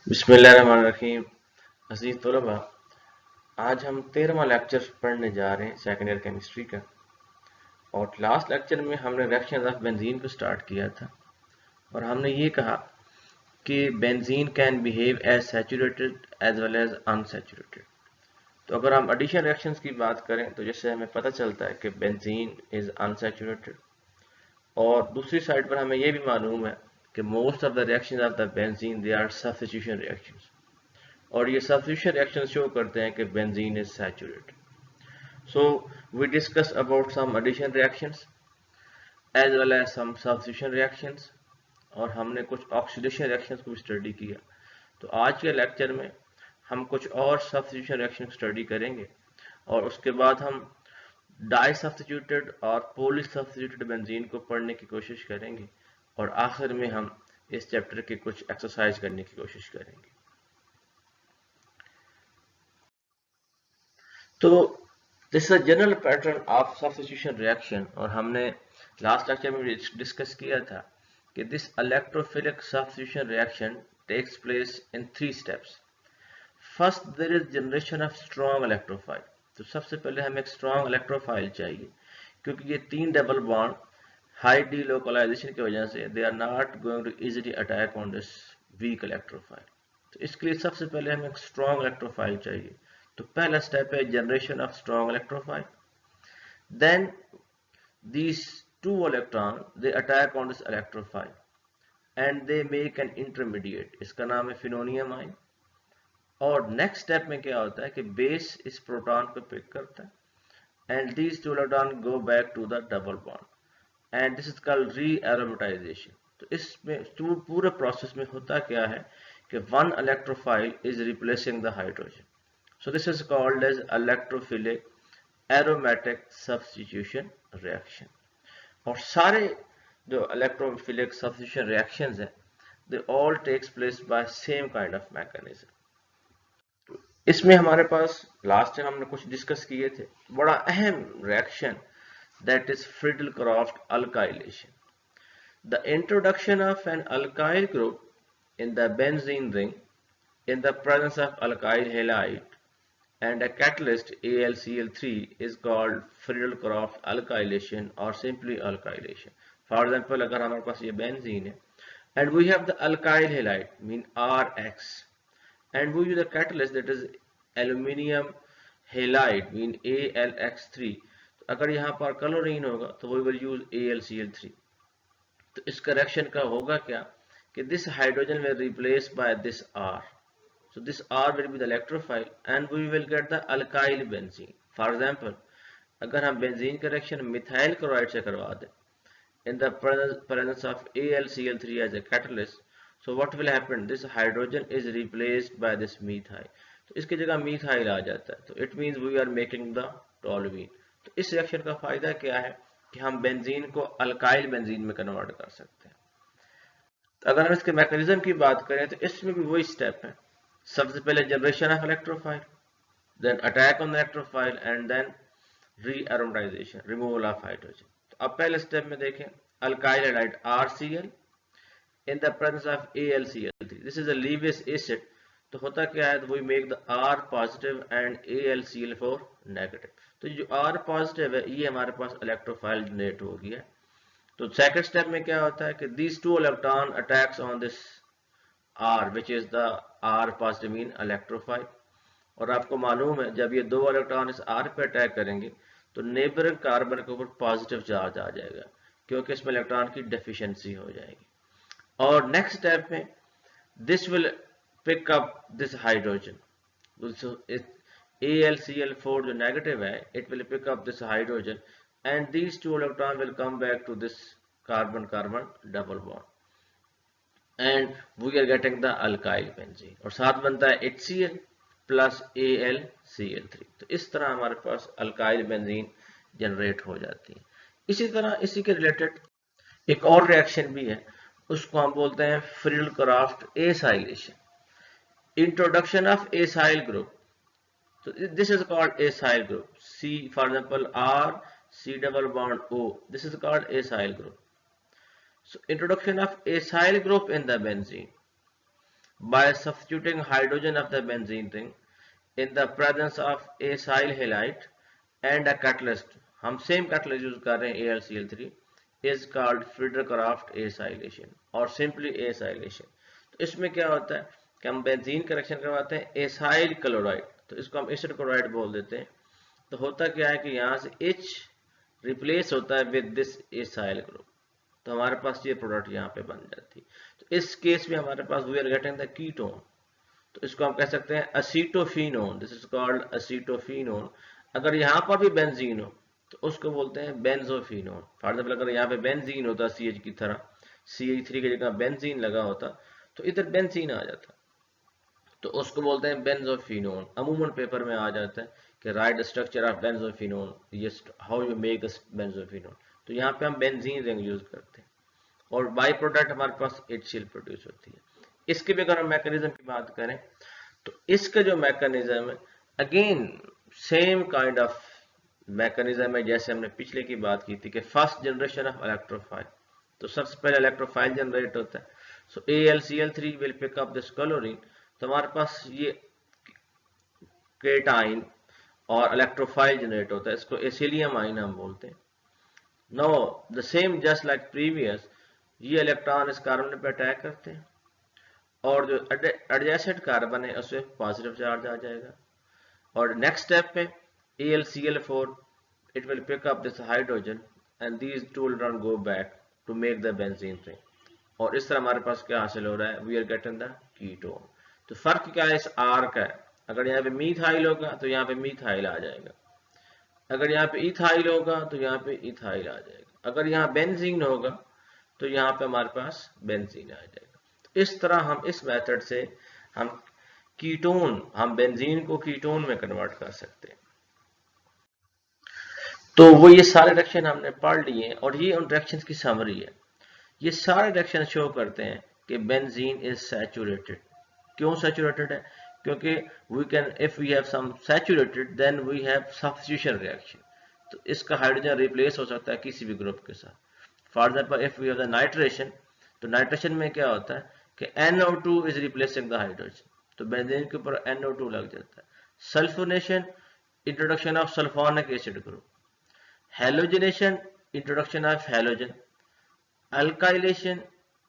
बिस्मिल्लाहिर्रहमानिर्रहीम। अज़ीज़ तलबा, आज हम 13वां लेक्चर पढ़ने जा रहे हैं सेकेंड ईयर केमिस्ट्री का। और लास्ट लेक्चर में हमने रिएक्शन ऑफ बेंजीन को स्टार्ट किया था और हमने ये कहा कि benzene can behave as saturated as well as unsaturated. तो अगर हम एडिशन रिएक्शंस की बात करें तो जैसे हमें पता चलता है कि बेंजीन इज अनसैचुरेटेड, और दूसरी साइड पर हमें यह भी मालूम है कि most of the reactions of the benzene they are substitution reactions, और ये सब्स्टिट्यूशन रिएक्शन शो करते हैं कि benzene is saturated. So we discuss about some addition reactions as well as some substitution reactions, और हमने कुछ ऑक्सीडेशन रिएक्शंस को भी स्टडी किया। तो आज के लेक्चर में हम कुछ और सब्स्टिट्यूशन रिएक्शन स्टडी करेंगे, और उसके बाद हम डाई सब्स्टिट्यूटेड और पॉली सब्स्टिट्यूटेड बेंजीन को पढ़ने की कोशिश करेंगे, और आखिर में हम इस चैप्टर के कुछ एक्सरसाइज करने की कोशिश करेंगे। तो this is a general pattern of substitution reaction, और हमने लास्ट लेक्चर में डिस्कस किया था कि this electrophilic substitution reaction takes place in 3 steps. First, there is generation of strong electrophile. तो सबसे पहले हमें एक स्ट्रॉन्ग इलेक्ट्रोफाइल चाहिए, क्योंकि ये 3 डबल बॉन्ड हाई डीलोकलाइजेशन की वजह से they are not going to easily attack on this weak electrophile. तो इसके लिए सबसे पहले हमें एक स्ट्रॉन्ग इलेक्ट्रोफाइल चाहिए। तो पहला स्टेप है generation of strong electrophile. Then these two electron they attack on this electrophile and they make an intermediate, इसका नाम है फिनोनियम आयन। और नेक्स्ट स्टेप में क्या होता है कि बेस इस प्रोटॉन को पिक करता है and these two electron go back to the double bond and this is called re-aromatization। तो इसमें पूरे प्रोसेस में होता क्या है कि one electrophile is replacing the hydrogen. So this is called as electrophilic aromatic substitution reaction। और सारे जो इलेक्ट्रोफिलिक सब्स्टिट्यूशन रिएक्शंस हैं they all takes place by same kind of mechanism. इसमें हमारे पास लास्ट टाइम हमने कुछ डिस्कस किए थे, बड़ा अहम reaction that is Friedel Crafts alkylation. The introduction of an alkyl group in the benzene ring in the presence of alkyl halide and a catalyst AlCl3 is called Friedel-Crafts alkylation or simply alkylation। For example, अगर हमारे पास ये benzene है and we have the alkyl halide mean Rx and we use a catalyst that is aluminium halide mean AlX3। तो अगर यहाँ पर chlorine होगा तो we will use AlCl3। तो इस करेक्शन का होगा क्या कि this hydrogen will replace by this R। So this R will be the electrophile and we will get the alkyl benzene। For example, अगर हम बेंजीन का रिएक्शन मिथाइल क्लोराइड से करवा दें in the presence of AlCl3 as a catalyst, so what will happen? This hydrogen is replaced by this methyl। तो इसकी जगह methyl आ जाता है, तो it means we are making the toluene। तो इस रिएक्शन का फायदा क्या है कि हम बेंजीन को अल्काइल बेंजीन में कन्वर्ट कर सकते हैं। तो अगर हम इसके मैकेनिज्म की बात करें तो इसमें भी वही स्टेप है। सबसे पहले generation of electrophile, then attack on the electrophile and then rearomatization, removal of hydrogen. तो अब पहले स्टेप में देखें, alkyl hydride RCl in the presence of AlCl3, this is a Lewis acid। तो होता क्या है, we make the R positive and AlCl4 negative। तो जो R positive है ये हमारे पास इलेक्ट्रोफाइल जनरेट हो गया। तो सेकंड स्टेप में क्या होता है कि these two electron attacks on this R which is the R positive mean electrophile। और आपको मालूम है जब ये दो इलेक्ट्रॉन इस R पे अटैक करेंगे तो नेबरिंग कार्बन के ऊपर पॉजिटिव चार्ज आ जाएगा, क्योंकि इसमें इलेक्ट्रॉन की डेफिशिएंसी हो जाएगी। और नेक्स्ट स्टेप में this will pick up this hydrogen, AlCl4 जो नेगेटिव है it will pick up this hydrogen and these two electron will come back to this carbon carbon double bond and we are getting the alkyl benzene, और साथ बनता है HCl plus AlCl3। तो इस तरह हमारे पास अल्काइल बेंजीन जनरेट हो जाती है। इसी तरह इसी के रिलेटेड एक और रिएक्शन भी है, उसको हम बोलते हैं Friedel Craft acylation, introduction of acyl group. तो this is called acyl group. C for example R C double bond O, this is called acyl group। So introduction of acyl group in the benzene, by substituting hydrogen of the benzene ring in the presence of acyl halide and a catalyst, हम same catalyst use कर रहे हैं AlCl3, is called Friedrich-Crafts acylation और simply acylation। तो इसमें क्या होता है कि हम बेंजीन का रिएक्शन करवाते हैं एसाइल क्लोराइड, तो इसको हम एसिड क्लोराइड बोल देते हैं। तो होता क्या है कि यहाँ से H रिप्लेस होता है विद दिस एसाइल ग्रुप, तो हमारे पास ये प्रोडक्ट यहाँ पे बन जाती है। तो इस केस में हमारे पास we are getting the ketone, तो इसको हम कह सकते हैं acetophenone, this is called acetophenone. अगर यहाँ पर भी बेंजीन हो तो उसको बोलते हैं बेंजोफिनोन। फॉर एग्जाम्पल अगर यहाँ पे बेंजीन होता CH की तरह, CH3 की जगह बेंजीन लगा होता तो इधर बेंजीन आ जाता, तो उसको बोलते हैं बेंजोफिनोन। अमूमन पेपर में आ जाता है कि right structure of benzophenone, yes how you make benzophenone. तो यहाँ पे हम बेंजीन रिंग यूज करते हैं और बाई प्रोडक्ट हमारे पास HCl प्रोड्यूस होती है। इसके भी अगर हम मैकेनिज्म की बात करें तो इसका जो मैकेनिज्म है again same kind of mechanism है जैसे हमने पिछले की बात की थी कि फर्स्ट जनरेशन ऑफ इलेक्ट्रोफाइल, तो सबसे पहले इलेक्ट्रोफाइल जनरेट होता है। So AlCl3 will pick up this chlorine, तो हमारे पास ये केटाइन और इलेक्ट्रोफाइल जनरेट होता है, इसको एसिलियम आइन हम बोलते हैं। Know the same just like previous, ये इलेक्ट्रॉन इस कार्बन पे अटैक करते हैं और जो एडजेसेंट कार्बन है उसमें पॉजिटिव चार्ज आ जाएगा, और नेक्स्ट स्टेप पे AlCl4 it will pick up this hydrogen and these two will not go back to make the benzene ring, और इस तरह हमारे पास क्या हासिल हो रहा है, we are getting the ketone। तो फर्क क्या है इस R का है, अगर यहाँ पे मीथाइल होगा तो यहाँ पे मीथाइल आ जाएगा, अगर यहाँ पे इथाइल होगा तो यहाँ पे इथाइल आ जाएगा, अगर यहाँ बेंजीन होगा तो यहाँ पे हमारे पास बेंजीन आ जाएगा। तो इस तरह हम इस मेथड से हम कीटोन, हम बेंजीन को कीटोन में कन्वर्ट कर सकते हैं। तो वो ये सारे रिएक्शन हमने पढ़ लिए हैं और ये उन रिएक्शंस की समरी है। ये सारे रिएक्शन शो करते हैं कि बेंजीन इज सैचुरेटेड। क्यों सैचुरेटेड है? क्योंकि we can, if we have some saturated then we have substitution reaction, तो इसका हाइड्रोजन रिप्लेस हो सकता है किसी भी ग्रुप के साथ। For example if we have the nitration, तो नाइट्रेशन में क्या होता है कि NO2 is replacing the hydrogen, तो बेंजीन के ऊपर NO2 लग जाता है। Sulphonation, introduction of sulphonic acid group. Halogenation, introduction of halogen. Alkylation,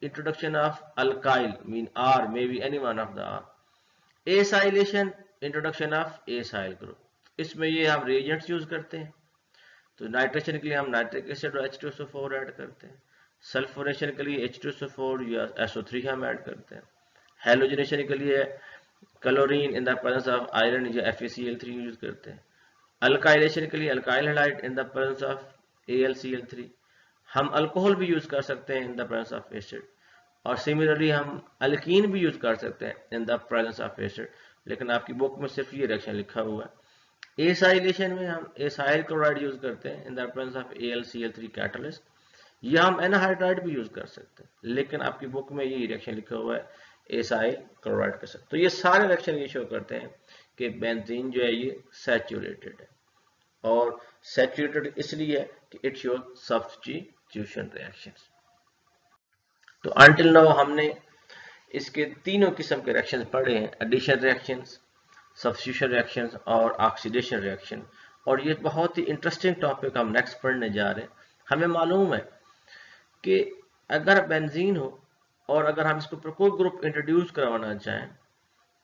introduction of alkyl, mean R, maybe any one of the R. Acylation, introduction of acyl group. इसमें ये हम reagents use करते हैं, तो नाइट्रेशन के लिए हम नाइट्रिक एसिड और H2SO4 ऐड करते हैं, सल्फोनेशन के लिए H2SO4 या SO3 हम ऐड करते हैं, हेलोजनेशन के लिए chlorine in the presence of iron या FeCl3 यूज करते हैं, अल्काइलेशन के लिए alkyl halide in the presence of AlCl3। हम अल्कोहल भी यूज कर सकते हैं इन द प्रेजेंस ऑफ एसिड, और सिमिलरली हम अल्कीन भी यूज कर सकते हैं इन द प्रेजेंस ऑफ एसिड, लेकिन आपकी बुक में सिर्फ ये रिएक्शन लिखा हुआ है। एसाइलेशन में हम एसाइल क्लोराइड यूज करते हैं इन the presence of AlCl3 catalyst, या हम एनहाइड्राइड भी यूज कर सकते हैं, लेकिन आपकी बुक में ये रिएक्शन लिखा हुआ है एसाइल क्लोराइड के साथ। तो ये सारे रिएक्शन ये शो करते हैं कि बेंजीन जो है ये सैचुरेटेड है, और सैचुरेटेड इसलिए है कि इट शोज सब्स्टिट्यूशन रिएक्शंस। तो अंटिल नाउ हमने इसके तीनों किस्म के रिएक्शंस पढ़े हैं, एडिशन रिएक्शंस, सब्स्टिट्यूशन रिएक्शंस और ऑक्सीडेशन रिएक्शन, और ये बहुत ही इंटरेस्टिंग टॉपिक हम नेक्स्ट पढ़ने जा रहे हैं। हमें मालूम है कि अगर बेंजीन हो और अगर हम इसको कोई ग्रुप इंट्रोड्यूस करवाना चाहें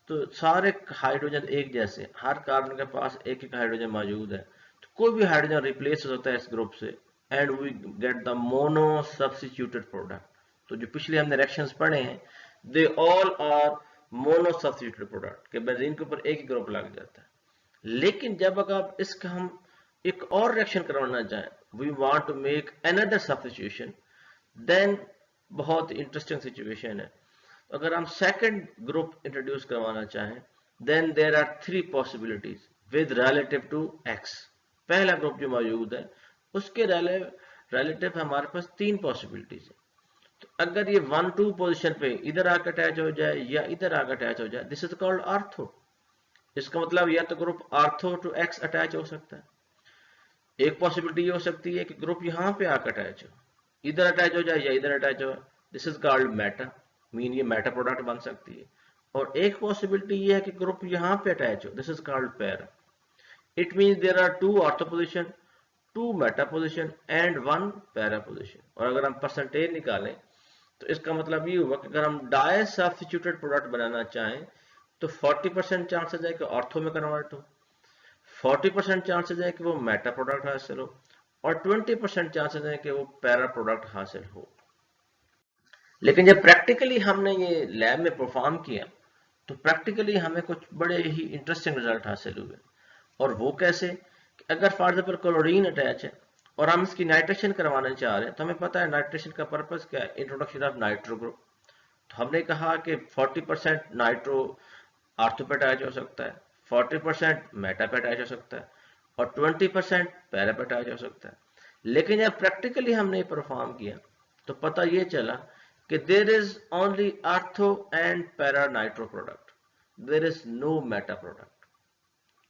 तो सारे हाइड्रोजन एक जैसे, हर कार्बन के पास एक एक हाइड्रोजन मौजूद है, तो कोई भी हाइड्रोजन रिप्लेस हो सकता है इस ग्रुप से, and we get the mono substituted product. तो जो पिछले हमने रिएक्शंस पढ़े हैं they all are mono substituted product, के बेंजीन के ऊपर एक ही ग्रुप लग जाता है। लेकिन जब अगर इसका हम एक और रिएक्शन करवाना चाहें, we want to make another substitution, then बहुत इंटरेस्टिंग सिचुएशन है। अगर हम सेकंड ग्रुप इंट्रोड्यूस करवाना चाहें then there are 3 possibilities with relative to X। पहला ग्रुप जो मौजूद है उसके रिलेटिव हमारे पास 3 पॉसिबिलिटीज है। तो अगर ये 1-2 पोजीशन पे इधर आकर अटैच हो जाए या इधर आकर अटैच हो जाए, दिस इज कॉल्ड आर्थो। इसका मतलब या तो group ortho to X attach हो सकता है, एक पॉसिबिलिटी ये हो सकती है कि ग्रुप यहाँ पे आकर अटैच हो, इधर अटैच हो जाए या इधर अटैच हो, this is called Meta, mean ये मेटा प्रोडक्ट बन सकती है। और एक पॉसिबिलिटी ये है कि ग्रुप यहाँ पे अटैच हो, this is called para. It means there are 2 ortho position, 2 meta position and 1 para position. और अगर हम परसेंटेज निकालें तो इसका मतलब ये हुआ कि अगर हम डाई सब्स्टिट्यूटेड प्रोडक्ट बनाना चाहें तो 40% चांसेस है कि ऑर्थो में कन्वर्ट हो, 40% चांसेस है कि वो मेटा प्रोडक्ट हासिल हो, और 20% चांसेस है कि वो पैरा प्रोडक्ट हासिल हो. लेकिन जब प्रैक्टिकली हमने ये लैब में परफॉर्म किया तो प्रैक्टिकली हमें कुछ बड़े ही इंटरेस्टिंग रिजल्ट हासिल हुए. और वो कैसे कि अगर फॉर एग्जाम्पल क्लोरीन अटैच है और हम इसकी नाइट्रेशन करवाना चाह रहे हैं, तो हमें पता है नाइट्रेशन का पर्पस क्या है, इंट्रोडक्शन ऑफ नाइट्रो ग्रुप. तो हमने कहा कि 40% नाइट्रो आर्थो पे अटैच हो सकता है, 40% मेटा पे अटैच हो सकता है, और 20% पैरा पे अटैच हो सकता है. लेकिन जब प्रैक्टिकली हमने परफॉर्म किया तो पता ये चला कि there is only ortho and para nitro product, there is no meta product.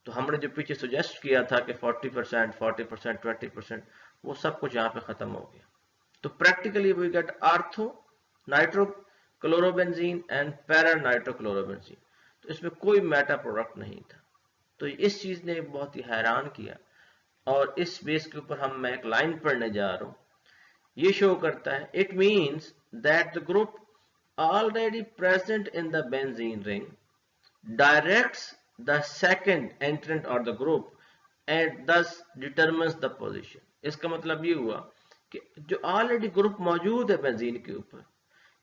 तो हमने जो पीछे सुजेस्ट किया था कि 40%, 40%, 20%, वो सब कुछ यहाँ पे खत्म हो गया. तो practically we get ortho nitro chlorobenzene and para nitro chlorobenzene. तो इसमें कोई मेटा प्रोडक्ट नहीं था. तो इस चीज ने बहुत ही हैरान किया, और इस बेस के ऊपर मैं एक लाइन पढ़ने जा रहा हूँ. ये शो करता है it means that the group already present in the benzene ring directs the second entrant or the group and thus determines the position. इसका मतलब ये हुआ कि जो ऑलरेडी ग्रुप मौजूद है बेंजीन के ऊपर,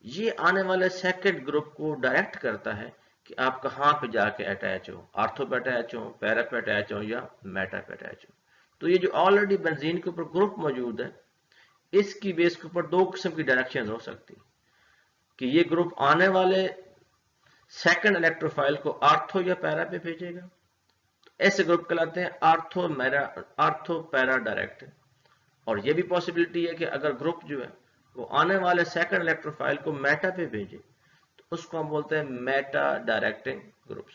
ये आने वाले सेकंड ग्रुप को डायरेक्ट करता है कि आप कहाँ पे जाके अटैच हो, आर्थो पे अटैच हो, पैरा पे अटैच हो या मेटा पे अटैच हो. तो ये जो ऑलरेडी बेंजीन के ऊपर ग्रुप मौजूद है, इसकी बेस के ऊपर दो किस्म की डायरेक्शन हो सकती कि ये ग्रुप आने वाले सेकंड इलेक्ट्रोफाइल को आर्थो या पैरा पे भेजेगा. तो ऐसे ग्रुप कहलाते हैं आर्थो पैरा डायरेक्ट. और ये भी पॉसिबिलिटी है कि अगर ग्रुप जो है वो आने वाले सेकंड इलेक्ट्रोफाइल को मेटा पे भेजे तो उसको हम बोलते हैं मेटा डायरेक्टिंग ग्रुप्स.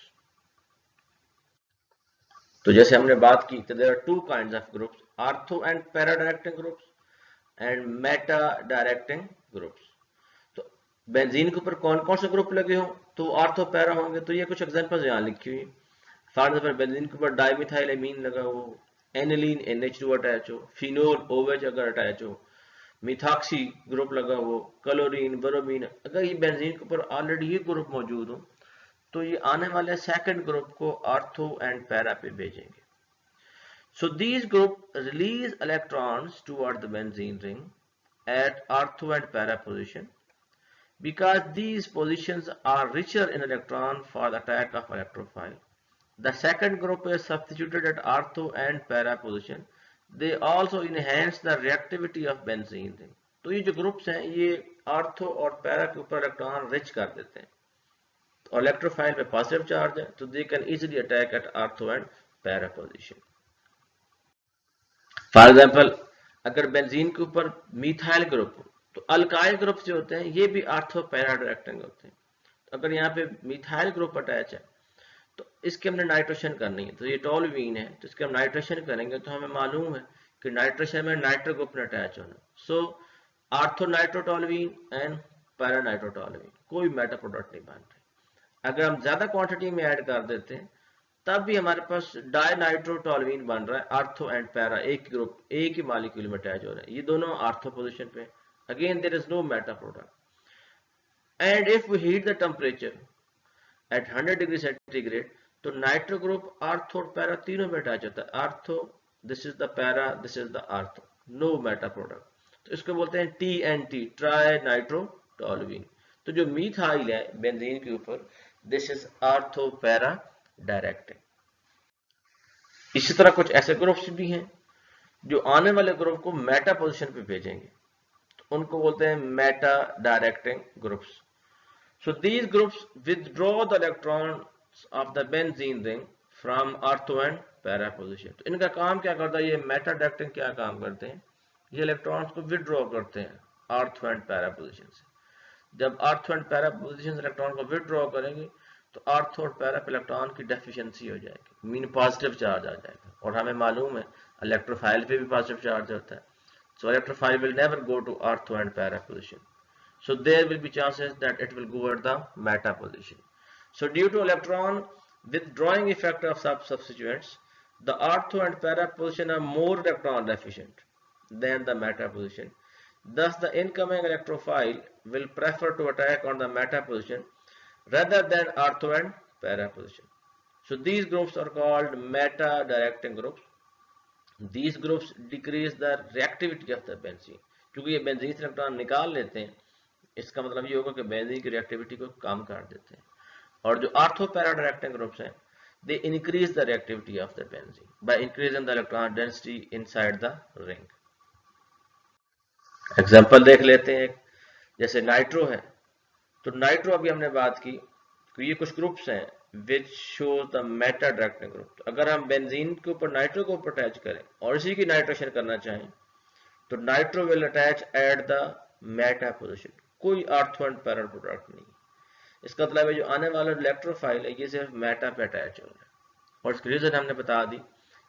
तो जैसे हमने बात की तो there are 2 kinds of groups, ortho and para directing groups and meta directing groups. तो बेंजीन के ऊपर कौन कौन से ग्रुप लगे हो तो आर्थो पैरा होंगे. तो ये कुछ एग्जांपल्स यहाँ लिखी हुई. फॉर एग्जांपल बेंजीन के ऊपर डाइमिथाइल एमीन लगा हो, एनिलीन NH2 अटैच हो, फिनोल OH अगर अटैच हो, मिथॉक्सी ग्रुप लगा हो, क्लोरीन, ब्रोमीन, अगर ये बेंजीन के ऊपर ऑलरेडी ये ग्रुप मौजूद हो तो ये आने वाले सेकंड ग्रुप को आर्थो एंड पैरा पे भेजेंगे. So these group release electrons toward the benzene ring at ortho and para position because these positions are richer in electron for the attack of electrophile. The second group is substituted at ortho and para position. They also enhance the reactivity of benzene ring. तो ये जो groups हैं ये ortho और para के ऊपर electron rich कर देते हैं, और इलेक्ट्रोफाइल पे पॉजिटिव चार्ज है तो they can easily attack eight ortho and para position. For example अगर बेंजीन के ऊपर मिथाइल ग्रुप हो तो अल्काइल ग्रुप जो होते हैं ये भी आर्थो पैरा डायरेक्टिंग होते हैं. तो अगर यहाँ पे मिथाइल ग्रुप अटैच है तो इसके हमने नाइट्रेशन करनी है, तो ये टोल्यूइन है तो इसके हम नाइट्रेशन करेंगे तो हमें मालूम है कि नाइट्रेशन में नाइट्रो ग्रुप ने अटैच होना. So ortho nitrotoluene and para nitrotoluene, कोई मेटा प्रोडक्ट नहीं बन रही. अगर हम ज्यादा क्वांटिटी में ऐड कर देते हैं तब भी हमारे पास डाइनाइट्रोटोलुइन बन रहा है. आर्थो एंड पैरा एक ग्रुप एक ही मॉलिक्यूल में अटैच हो रहे हैं, ये दोनों आर्थो पोजीशन पे. Again there is no meta product. And if we heat the temperature at 100 degree centigrade तो नाइट्रो ग्रुप आर्थो और पैरा तीनों में अटैच होता है. Ortho, this is the para, this is the ortho, no meta product. तो इसको बोलते हैं TNT, ट्राई नाइट्रोटोलुइन. तो जो मीथाइल है बेंजीन के ऊपर, this is ortho para directing. इसी तरह कुछ ऐसे ग्रुप्स भी हैं जो आने वाले ग्रुप को मेटा पोजीशन पे भेजेंगे, तो उनको बोलते हैं Meta directing groups. So these groups withdraw the electrons of the benzene ring from ortho and para position. तो इनका काम क्या करता है, ये मेटा डायरेक्टिंग क्या काम करते हैं, ये इलेक्ट्रॉन्स को विड्रॉ करते हैं ऑर्थो एंड पैरा पोजीशन से. जब ऑर्थो एंड पैरा पोजीशन से इलेक्ट्रॉन को विड्रॉ करेंगे तो ऑर्थो और पैरा पे इलेक्ट्रॉन की डेफिशिएंसी हो जाएगी, मीन पॉजिटिव चार्ज आ जाएगा. और हमें मालूम है इलेक्ट्रोफाइल पे भी पॉजिटिव चार्ज होता है. So electrophile will never go to ortho and para position. So there will be chances that it will go at the meta position. So due to electron withdrawing effect of substituents, the ortho and para position are more electron deficient than the meta position. Thus, the incoming electrophile will prefer to attack on the meta position rather than ortho and para position. So these groups are called meta directing groups. These groups decrease the reactivity of the benzene. क्योंकि ये benzene से electron निकाल लेते हैं, इसका मतलब ये होगा कि बेंजीन की रिएक्टिविटी को कम कर देते हैं. और जो ऑर्थो पैरा डायरेक्टिंग ग्रुप्स हैं, they increase the reactivity of the benzene by increasing the electron density inside the ring. Example देख लेते हैं. जैसे नाइट्रो है, तो नाइट्रो अभी हमने बात की कि ये कुछ ग्रुप्स हैं which shows the Meta directing group. तो अगर हम बेंजीन के ऊपर नाइट्रो को ऊपर अटैच करें और इसी की नाइट्रेशन करना चाहें, तो nitro will attach at the Meta position. कोई ऑर्थो एंड पैरा प्रोडक्ट नहीं. इसका मतलब है जो आने वाला इलेक्ट्रोफाइल है ये सिर्फ मेटा पे अटैच हो रहा है. और इसकी रीजन हमने बता दी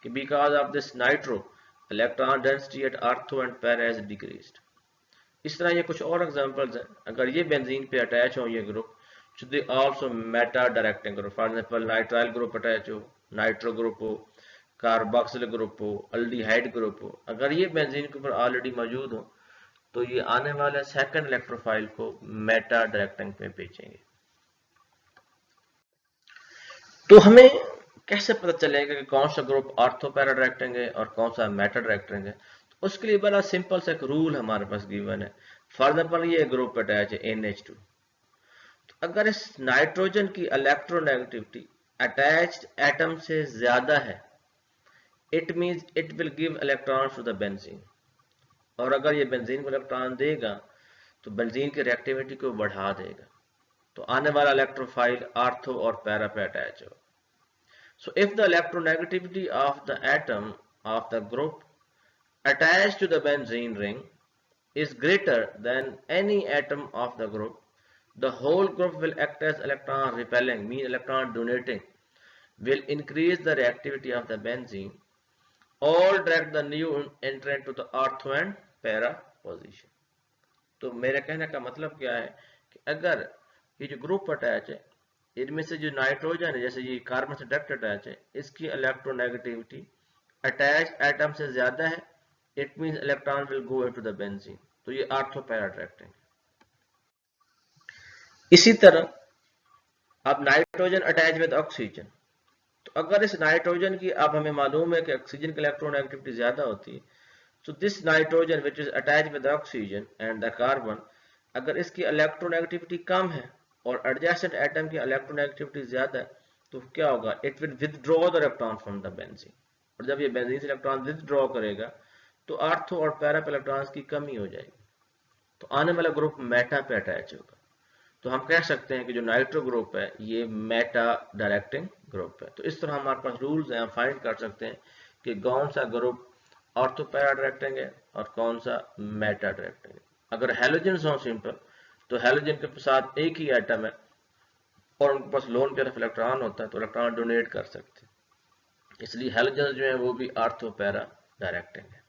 कि because of this nitro electron density at ortho and para is decreased. इस तरह ये कुछ और एग्जांपल्स हैं. अगर ये बेंजीन पे अटैच हो ये group, should they also meta directing group. For example, nitrile group attach हो, नाइट्रो ग्रुप हो, कार्बोक्सिल ग्रुप हो, अल्डिहाइड ग्रुप हो, अगर ये बेंजीन के ऊपर ऑलरेडी मौजूद हो तो ये आने वाले सेकंड इलेक्ट्रोफाइल को मेटा डायरेक्टिंग पे भेजेंगे. तो हमें कैसे पता चलेगा कि कौन सा ग्रुप ऑर्थो पैरा डायरेक्टिंग है और कौन सा मेटा डायरेक्टिंग है? तो उसके लिए बड़ा सिंपल सा एक रूल हमारे पास गिवन है. फॉर एग्जाम्पल ये ग्रुप अटैच है NH2. तो अगर इस नाइट्रोजन की इलेक्ट्रोनेगेटिविटी अटैच्ड एटम से ज्यादा है, it means it will give electrons to the benzene. और अगर ये बेंजीन को इलेक्ट्रॉन देगा तो बेंजीन की रिएक्टिविटी को बढ़ा देगा. तो आने वाला इलेक्ट्रोफाइल ऑर्थो और पैरा पे अटैच हो. So if the electronegativity of the atom of the group attached to the benzene ring is greater than any atom of the group, the whole group will act as electron repelling, mean electron donating, will increase the reactivity of the benzene, all direct the new entrant to the ortho and para position. तो मेरे कहने का मतलब क्या है कि अगर ये जो ग्रुप अटैच है, इनमें से जो नाइट्रोजन है, जैसे ये कार्बन से डायरेक्ट अटैच है, इसकी इलेक्ट्रोनेगेटिविटी अटैच एटम से ज्यादा है, it means electron will go into the benzene. तो ये ऑर्थो पैरा डायरेक्टिंग. इसी तरह अब नाइट्रोजन अटैच विद ऑक्सीजन. तो अगर इस नाइट्रोजन की, अब हमें मालूम है कि ऑक्सीजन की इलेक्ट्रोनेगेटिविटी ज्यादा होती है, so this nitrogen which is attached with the oxygen and the carbon, अगर इसकी इलेक्ट्रोनेगेटिविटी कम है और एडजेसेंट एटम की इलेक्ट्रोनेगेटिविटी ज्यादा है, तो क्या होगा? It will withdraw the electron from the benzene. और जब ये बेंजीन से इलेक्ट्रॉन विथड्रॉ करेगा तो ऑर्थो और पैरा पे इलेक्ट्रॉन्स की कमी हो जाएगी. तो आने वाला ग्रुप मेटा पे अटैच होगा. तो हम कह सकते हैं कि जो नाइट्रो ग्रुप है ये मेटा डायरेक्टिंग ग्रुप है. तो इस तरह हमारे पास रूल्स हैं, हम फाइंड कर सकते हैं कि कौन सा ग्रुप ऑर्थो पैरा डायरेक्टिंग है और कौन सा मेटा डायरेक्टिंग है. अगर हैलोजन्स हो सिंपल, तो हैलोजन के साथ एक ही एटम है और उनके पास लोन पेयर ऑफ इलेक्ट्रॉन होता है, तो इलेक्ट्रॉन डोनेट कर सकते हैं. इसलिए हैलोजन्स जो है वो भी ऑर्थो पैरा डायरेक्टिंग है.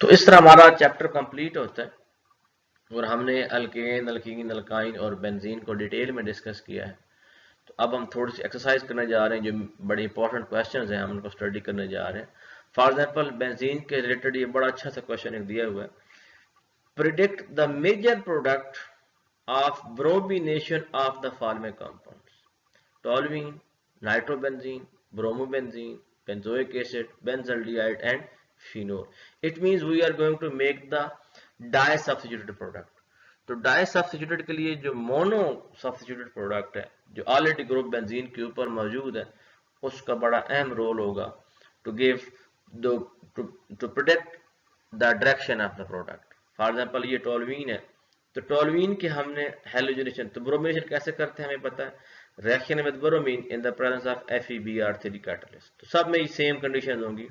तो इस तरह हमारा चैप्टर कंप्लीट होता है और हमने अल्केन, अल्कीन, अल्काइन और बेंजीन को डिटेल में डिस्कस किया है. तो अब हम थोड़ी सी एक्सरसाइज करने जा रहे हैं, जो बड़े इंपॉर्टेंट क्वेश्चंस हैं, हम उनको स्टडी करने जा रहे हैं. फॉर एग्जांपल बेंजीन के रिलेटेड ये बड़ा अच्छा सा क्वेश्चन एक दिया हुआ है. Predict the major product of bromination of the following compounds: toluene, nitrobenzene, bromobenzene, benzoic acid, benzaldehyde and phenol. It means we are going to make the di substituted product. तो di substituted के लिए जो mono substituted product है, जो already group benzene के ऊपर मौजूद है, उसका बड़ा अहम रोल होगा to give to predict the direction of the product. For example ये टोल्यूइन है, तो टोल्यूइन के हमने हैलोजनेशन, तो ब्रोमिनेशन कैसे करते हैं हमें पता है, reaction with bromine in the presence of FeBr3 catalyst. तो सब में सेम कंडीशन होंगी.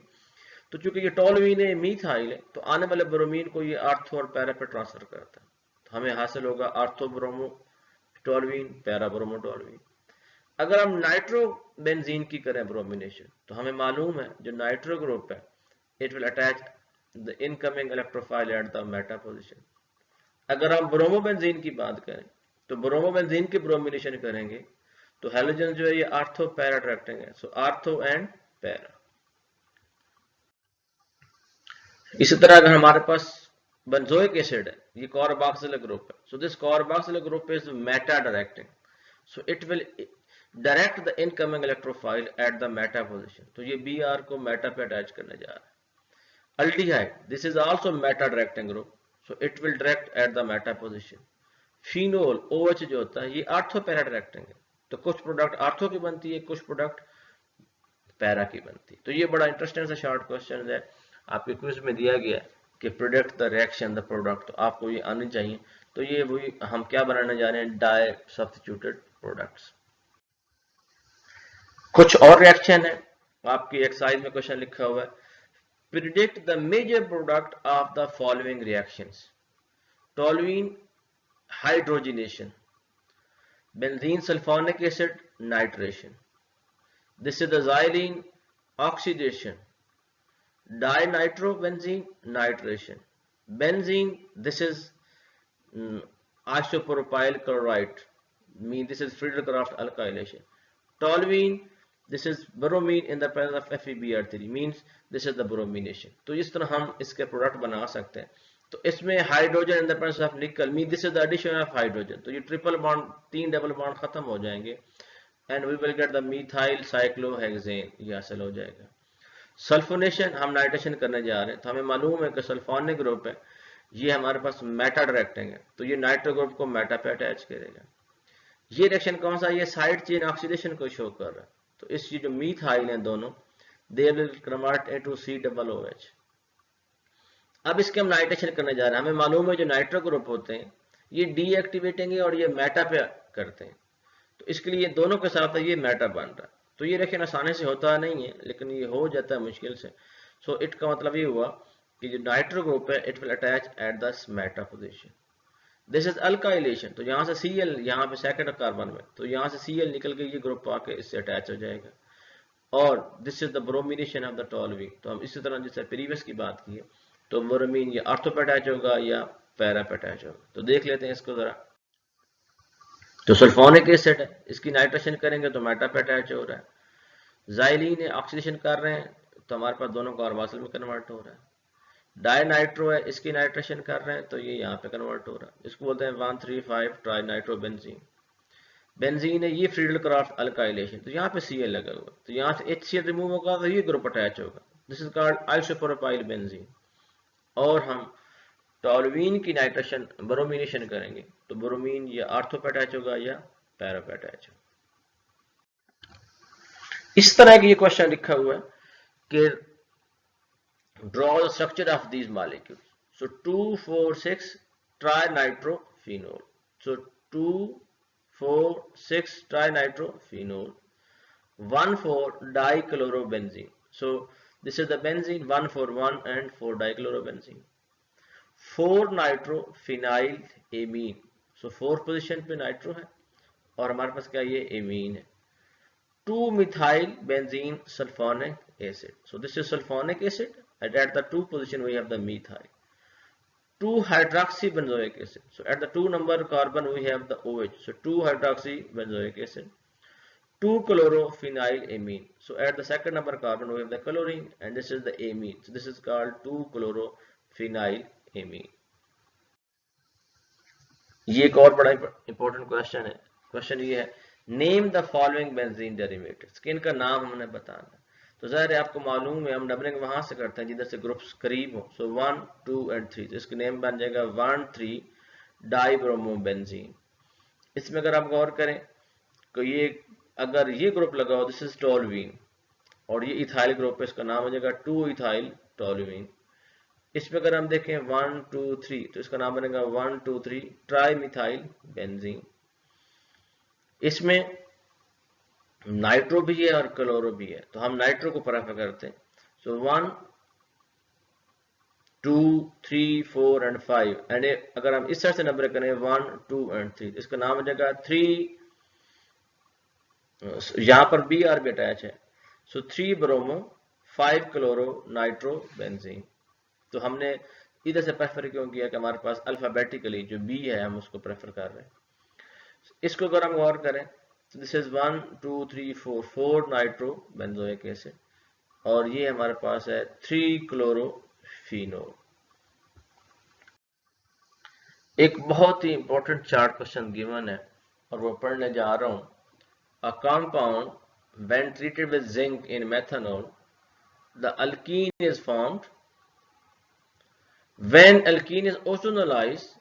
तो चूंकि ये टोल्यूइन है, मीथाइल है, तो आने वाले ब्रोमीन को ये ऑर्थो और पैरा पे ट्रांसफर करता है. तो हमें हासिल होगा ortho bromo toluene, para bromo toluene. अगर हम नाइट्रो बेंजीन की करें ब्रोमिनेशन, तो हमें मालूम है जो नाइट्रो ग्रुप है, it will attach the incoming electrophile at the Meta position. अगर हम ब्रोमो बेंजीन की बात करें, तो ब्रोमोबेंजीन की ब्रोमिनेशन करेंगे तो हैलोजन जो है ये आर्थो पैरा अट्रैक्टिंग है, सो आर्थो एंड पैरा। इसी तरह अगर हमारे पास बेंजोइक एसिड है, ये कार्बोक्सिलिक ग्रुप है, so this carboxylic group is Meta directing, so it will direct the incoming electrophile at the Meta position, तो ये Br को मेटा पे अटैच करने जा रहा है। Aldehyde, this is also Meta directing group, so it will direct at the Meta position. Phenol OH जो होता है ये आर्थो पैरा डायरेक्टिंग है, तो कुछ प्रोडक्ट आर्थो की बनती है, कुछ प्रोडक्ट पैरा की बनती है। तो ये बड़ा इंटरेस्टिंग सा शॉर्ट क्वेश्चन है, आपके क्विज में दिया गया कि product the reaction the product, तो आपको ये आनी चाहिए। तो ये वही हम क्या बनाने जा रहे हैं, डाई सब्स्टिट्यूटेड प्रोडक्ट्स। कुछ और रिएक्शन है, आपकी एक्सरसाइज में क्वेश्चन लिखा हुआ है, predict the major product of the following reactions. Toluene hydrogenation, benzene sulphonic acid nitration, this is the xylene oxidation, dinitrobenzene nitration, benzene, this is isopropyl chloride, mean this is Friedel-Crafts alkylation, toluene, this is bromine in the presence of FeBr3, means this is the bromination। तो इस तरह हम इसके product बना सकते हैं। तो इसमें hydrogen in the presence of nickel, mean this is the addition of hydrogen, तो ये ट्रिपल बॉन्ड, 3 डबल बॉन्ड खत्म हो जाएंगे and we will get the methyl cyclohexane, ये हासिल हो जाएगा। सल्फोनेशन, हम नाइट्रेशन करने जा रहे हैं, तो हमें मालूम है कि सल्फोनिक ग्रुप है, ये हमारे पास मेटा डायरेक्टिंग है, तो ये नाइट्रो ग्रुप को मेटा पे अटैच करेगा। ये रिएक्शन कौन सा, ये साइड चेन ऑक्सीडेशन को शो कर रहा है, तो इस जो मीथाइल हैं दोनों, they will convert into COOH। अब इसके हम नाइट्रेशन करने जा रहे हैं, हमें मालूम है जो नाइट्रो ग्रुप होते हैं ये डीएक्टिवेटिंग है और ये मेटा पे करते हैं, तो इसके लिए दोनों के साथ ये मेटा बन रहा है। तो ये रिएक्शन आसानी से होता नहीं है, लेकिन ये हो जाता है मुश्किल से। सो इट का मतलब ये हुआ कि जो नाइट्रो ग्रुप है it will attach at the Meta position. This is alkylation, तो यहाँ से Cl, यहाँ पे सेकंड कार्बन में, तो यहाँ से Cl निकल के ये ग्रुप आके इससे अटैच हो जाएगा। और this is the bromination of the toluene, तो हम इसी तरह जैसे प्रीवियस की बात की है, तो ब्रोमीन या आर्थो पे अटैच होगा या पैरा पे अटैच होगा। तो देख लेते हैं इसको जरा। तो सल्फोनिक एसिड है, इसकी नाइट्रेशन करेंगे तो मेटा पे अटैच हो रहा है। ज़ाइलीन है, ऑक्सीडेशन कर रहे हैं तो हमारे पास दोनों कार्बोक्सिल में कन्वर्ट हो रहा है। डाइनाइट्रो है, इसकी नाइट्रेशन कर रहे हैं तो ये यहाँ पे कन्वर्ट हो रहा है, इसको बोलते हैं 1,3,5 ट्राइनाइट्रोबेंजीन। बेंजीन है, ये फ्रीडल-क्राफ्ट अल्काइलेशन, तो यहाँ पे Cl लगा हुआ, तो यहाँ से HCl रिमूव होगा तो ये ग्रुप अटैच होगा, this is called isopropyl benzene. और हम टोलुइन की नाइट्रेशन ब्रोमिनेशन करेंगे तो ब्रोमीन या आर्थो पे अटैच होगा या पैरा पे अटैच होगा। इस तरह की ये क्वेश्चन लिखा हुआ है कि draw the structure of these molecules, so 2,4,6 trinitrophenol, so 2,4,6 trinitrophenol, 1,4 dichlorobenzene, so this is the benzene 1,4,1 and 4 dichlorobenzene, 4 nitrophenyl amine, so 4th position पे नाइट्रो है और हमारे पास क्या ये एमीन है। 2 methyl benzene sulphonic acid, so this is sulphonic acid and at the 2 position we have the methyl। 2 hydroxy benzoic acid, so at the 2 number carbon we have the OH, so 2 hydroxy benzoic acid। 2 chlorophenyl amine, so at the second number carbon we have the chlorine and this is the amine, so this is called 2 chlorophenyl amine। ये एक और बड़ा important question है, question ये है name the following benzene derivatives, कि इनका नाम हमने बताना। तो ज़ाहिर है आपको मालूम है हम डबलिंग वहां से करते हैं जिधर से ग्रुप्स करीब हो, सो 1, 2 and 3, तो इसका नेम बन जाएगा 1,3 डाइब्रोमोबेंजीन। इसमें अगर आप गौर करें तो ये अगर ये ग्रुप लगाओ दिस इज टोलुइन और ये इथाइल ग्रुप है, इसका नाम हो जाएगा 2 इथाइल टोलुइन। इसमें अगर हम देखें 1, 2, 3 तो इसका नाम बनेगा 1, 2, 3 ट्राई मिथाइल बेंजीन। इसमें नाइट्रो भी है और क्लोरो भी है, तो हम नाइट्रो को प्रेफर करते हैं, सो 1, 2, 3, 4 and 5 एंड अगर हम इस तरह से नंबर करें 1, 2 and 3 तो इसका नाम हो जाएगा 3, यहां पर Br भी अटैच है, सो 3 ब्रोमो 5 क्लोरो नाइट्रो बेंजीन। तो हमने इधर से प्रेफर क्यों किया कि हमारे पास अल्फाबेटिकली जो बी है हम उसको प्रेफर कर रहे हैं। इसको अगर हम गौर करें तो this is 1 2 3 4 nitro benzoic acid और ये हमारे पास है 3 क्लोरोफिनोल। एक बहुत ही इंपॉर्टेंट चार्ट क्वेश्चन गिवन है और वो पढ़ने जा रहा हूं। A compound when treated with zinc in methanol the alkene is formed. When alkene is ozonolyzed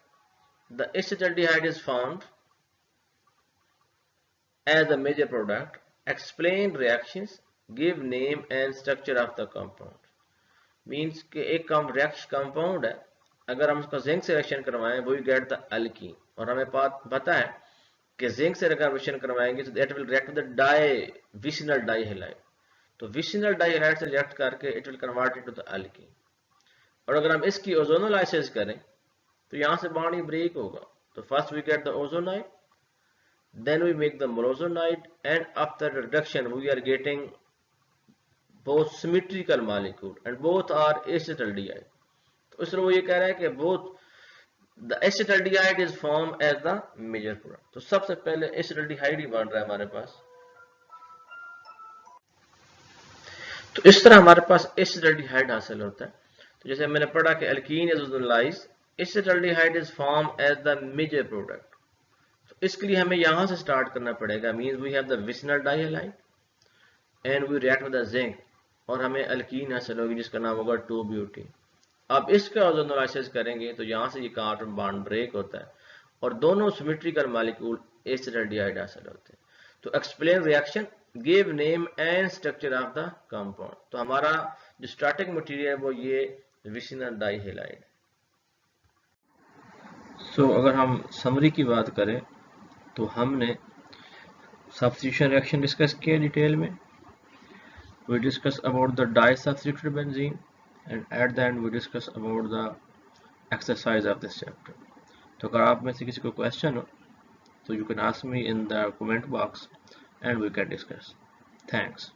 the acetaldehyde is formed as a major product. Explain reactions, give name and structure of the compound. Means कि एक compound है, अगर हम उसका zinc से reaction करवाएं वो get the alkene, और हमें पता है कि जिंक से अगर रिएक्शन करवाएंगे तो that will react with di vicinal dihalide, तो विसिनल डाइहैलाइड से रिएक्ट करके it will convert into the alkene. और अगर हम इसकी ओजोनोलाइसिस करें तो यहां से बॉन्ड ब्रेक होगा, तो first we get the ozonide, then we make the monozonide, and after reduction we are getting both symmetrical molecule and both are acetaldehyde। तो इसलिए वो ये कह रहा है कि both the acetaldehyde is formed as the major product। तो सबसे पहले acetaldehyde ही बन रहा है हमारे पास। तो इस तरह हमारे पास acetaldehyde हासिल होता है। तो जैसे मैंने पढ़ा कि alkene is ozonized, acetaldehyde is formed as the major product। तो इसके लिए हमें यहां से स्टार्ट करना पड़ेगा। Means we have the vicinal dihalide and we react with the zinc और हमें अल्कीन हासिल होगी जिसका नाम होगा 2-ब्यूटीन। अब इसका ओजोनोलाइसिस करेंगे तो यहां से ये कार्बन बॉन्ड ब्रेक होता है और दोनों सिमेट्रिकल मॉलिक्यूल एसिटाल्डिहाइड हासिल होते हैं। तो explain reaction, give name and structure of the compound. तो हमारा जो स्टार्टिंग मटेरियल है वो ये विसिनल डाइहैलाइड। सो अगर हम समरी की बात करें तो हमने substitution reaction डिस्कस किया डिटेल में। we discuss about the disubstituted benzene and at the end we discuss about the exercise of this chapter। तो अगर आप में से किसी को क्वेश्चन हो तो you can ask me in the comment box and we can discuss। Thanks।